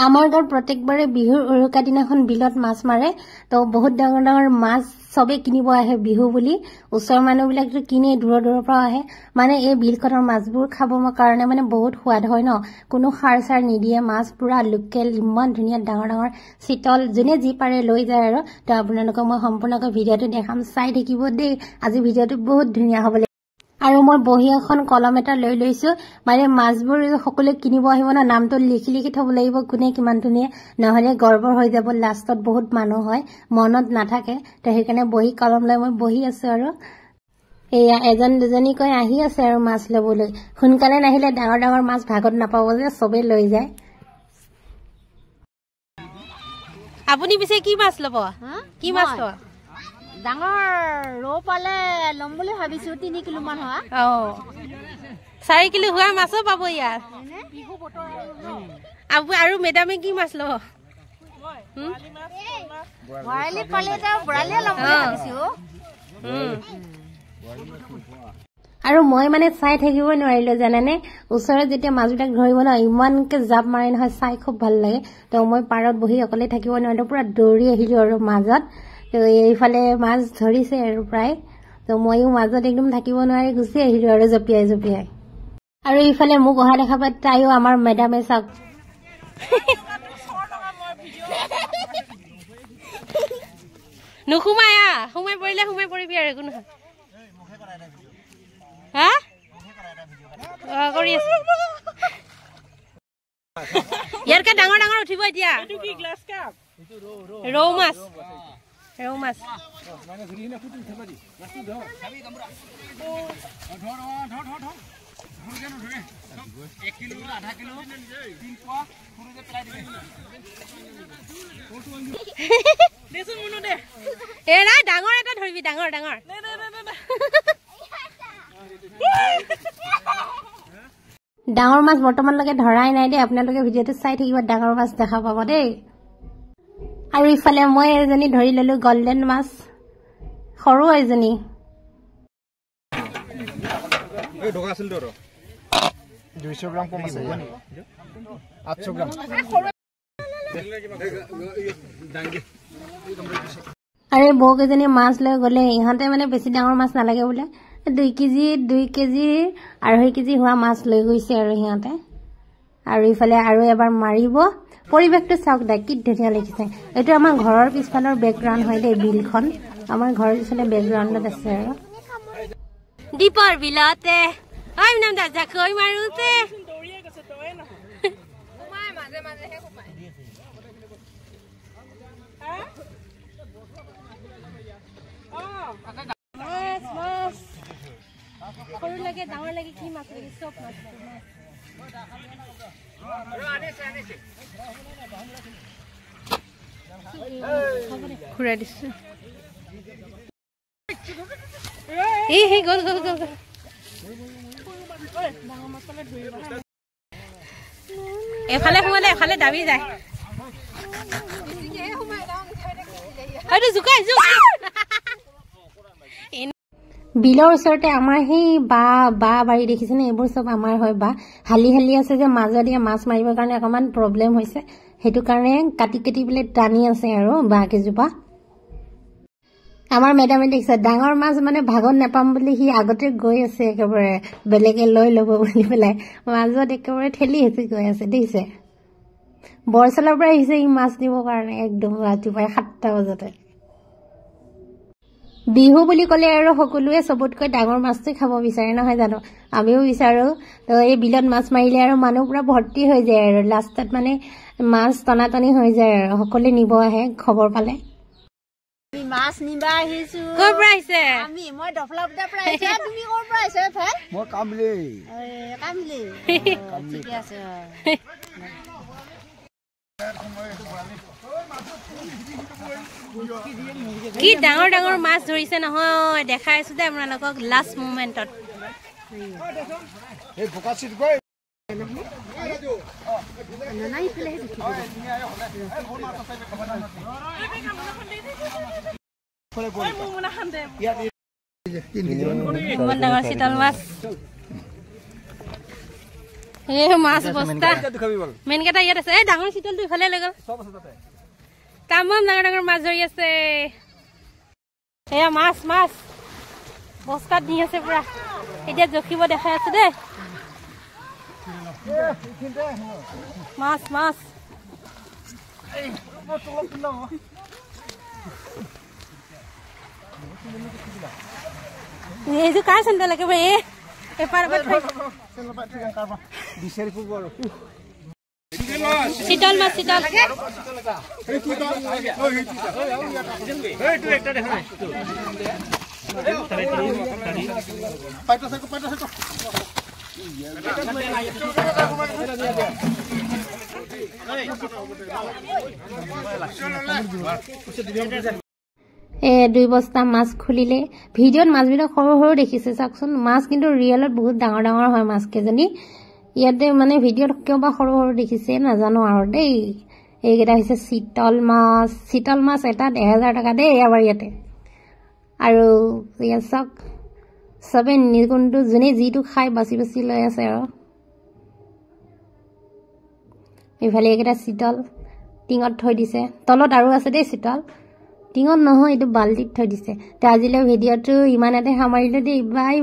আমাৰ গাঁৱত প্ৰত্যেকবাৰে বিহুৰ উৰুকা দিনাখন বিলত মাছ মাৰে তো বহুত ডাঙৰ ডাঙৰ মাছ সবে কিনিব আহে বিহু বুলি ওচৰৰ মানুহবিলাকটো কিনে দূৰৰ পৰা আহে মানে এই বিলখনৰ মাছবোৰ খাব কাৰণে মানে বহুত সোৱাদ হয় ন কোনো সাৰ সাৰ নিদিয়ে মাছ পুৰা লোকেল ইমান ধুনীয়া ডাঙৰ ডাঙৰ শীতল যোনে যি পাৰে লৈ যায় আৰু তো আপোনালোকক মই সম্পূৰ্ণকৈ ভিডিঅ'টো দেখাম চাই থাকিব দেই আজি ভিডিঅ'টো বহুত ধুনীয়া হ'ব আৰু মই বহি এখন কলম এটা লৈ লৈছো মানে মাছবোৰ সকলোৱে কিনিব আহিব না নামটো লিখি থব লাগিব কোনে কিমান ধুনীয়া নহলে গৰ্বৰ হৈ যাব লাষ্টত বহুত মানুহ হয় মনত নাথাকে তো সেইকাৰণে বহি কলম লৈ মই বহি আছো আৰু এয়া এজন দুজনী কৈ আহি আছে আৰু মাছ লবলৈ সোনকালে নাহিলে ডাঙৰ ডাঙৰ মাছ ভাগত নাপাব যে সবে লৈ যায় আপুনি পিছে কি মাছ লব কি মাছ লব ডাঙৰ ৰৌ পালে লম বুলি ভাবিছো 3 কিলো মান হয় 4 কিলো হোৱা মাছো পাব ইয়াৰ আৰু মেডামে কি মাছ লব বৰালি পালে তা বৰালি লম বুলি ভাবিছো আৰু মই মানে চাই থাকিব নোৱাৰিলো জানানে ওচৰত যেতিয়া মাছবিলাক ধৰিব ন ইমানকে জাপ মাৰে নহয় চাই খুব ভাল লাগে তো মই পাৰত বহি অকলে থাকিব নোৱাৰিলো পুৰা দৌৰি আহিলো আৰু মাজত তো এইফালে মাছ ধৰিছে আৰু প্ৰায় তো মইও মাজত একদম থাকিব নোৱাৰি গুচি আহিলো আৰু জপিয়াই আৰু এইফালে মোক অহা দেখা পাই তাইও আমাৰ মেডামে চাওক নুখুমাই সোমাই পৰিলে সোমাই পৰিবি আৰু একো নহয় কৰি আছো ইয়াৰকে ডাঙৰ ডাঙৰ উঠিব এতিয়া ৰৌ মাছ ডাঙৰ এটা ধৰিবি ডাঙৰ ডাঙৰ মাছ বৰ্তমানলৈকে ধৰাই নাই দেই আপোনালোকে ভিডিঅ'টো চাই থাকিব ডাঙৰ মাছ দেখা পাব দেই আৰু ইফালে মই এজনী ধৰি ললো গোল্ডেন মাছ সৰু এজনী এই ঢোকা আছিল তোৰ 200 গ্ৰাম কম আছে 800 গ্ৰাম আৰে বউ কেজনী মাছ লৈ গলে ইহঁতে মানে বেছি ডাঙৰ মাছ নালাগে বোলে 2 কেজি 2.5 কেজি হোৱা মাছ লৈ গৈছে আৰু ইহঁতে আৰু ইফালে আৰু এবাৰ মাৰিব পৰিবেশটো চাওক দা কি ধুনীয়া লাগিছে এইটো আমাৰ ঘৰৰ পিছফালৰ বেকগ্ৰাউণ্ড হয় দেই বিলখন আমাৰ ঘৰৰ পিছফালে বেকগ্ৰাউণ্ডত আছে আৰু দীপৰ বিলতে আই নাম দা জাকৈ মাৰুতে দৌৰিয়ে গৈছে তয়ে না সোমাই মাজে হে সোমাই মাছ সৰু লাগে ডাঙৰ লাগে কি মাছ লাগে সব মাছ ঘুৰাই দিছো এই গল এফালে সোমালে এফালে দাবি যায় বিলৰ ওচৰতে আমাৰ সেই বা বাৰী দেখিছেনে এইবোৰ সব আমাৰ হয় বা হালি আছে যে মাজত দিয়া মাছ মাৰিবৰ কাৰণে অকমান প্ৰব্লেম হৈছে হেতু কাৰণে কাটি পেলে টানি আছে আৰু বা কেজোপা আমাৰ মেডামে দেখিছে ডাঙৰ মাছ মানে ভাগত নাপাম বুলি হি আগতে গৈ আছে একেবাৰে বেলেগে লৈ লব বুলি পেলাই মাজত একেবাৰে ঠেলি হেঁচি গৈ আছে দেখিছে বৰচলাৰ পৰা আহিছে ই মাছ নিবৰ কাৰণে একদম ৰাতিপুৱা 7টা বজাতে বিহু বুলি কলে আৰু সকলোৱে সবতকৈ ডাঙৰ মাছটো খাব বিচাৰে নহয় জানো আমিও বিচাৰো তো এই বিলত মাছ মাৰিলে আৰু মানুহ পুৰা ভৰ্তি হৈ যায় আৰু লাষ্টত মানে মাছ টনাটনি হৈ যায় আৰু সকলোৱে নিব আহে খবৰ পালে মাছ নিবা আহিছো কৰ পৰা আহিছে মই দফলাপটা পৰা আহিছে তুমি কৰ পৰা আহিছে ফেন মই কামলি ঠিকে আছে কি ডাঙৰ মাছ ধৰিছে নহয় দেখাই আছো দে আপোনালোকক লাষ্ট মোমেন্টত এই বোকা চিট গৈ ইমান ডাঙৰ চিতল মাছ এই মাছ বস্তা মেইন কেইটা ইয়াত আছে এই ডাঙৰ চিতলটো ইফালে লৈ গ'ল তামাম ডাঙৰ ডাঙৰ মাছ ধৰি আছে এয়া মাছ মাছ বস্তাত নি আছে পুৰা এতিয়া জখিব দেখাই আছে দেই মাছ মাছ এইটো কাৰ চেণ্ডেল একেবাৰে এপাৰ চিতল মাছ চিতল দুই বস্তা মাছ খুলিলে ভিডিঅ'ত মাছবিলাক সৰু সৰু দেখিছে চাওকচোন মাছ কিন্তু ৰিয়েলত বহুত ডাঙৰ ডাঙৰ হয় মাছ কেইজনী ইয়াতে মানে ভিডিঅ'ত কিয় বা সৰু সৰু দেখিছে নাজানো আৰু দেই এইকেইটা হৈছে চিতল মাছ এটাত 1000 টকা দেই আমাৰ ইয়াতে আৰু ইয়াত চাওক চবে নিগুণটো যোনে যিটো খাই বাচি বাচি লৈ আছে আৰু এইফালে এইকেইটা চিতল টিঙত থৈ দিছে তলত আৰু আছে দেই চিতল টিঙত নহয় এইটো বাল্টিত থৈ দিছে তে আজিলৈ ভিডিঅ'টো ইমানতে সামৰিলো দেই বাই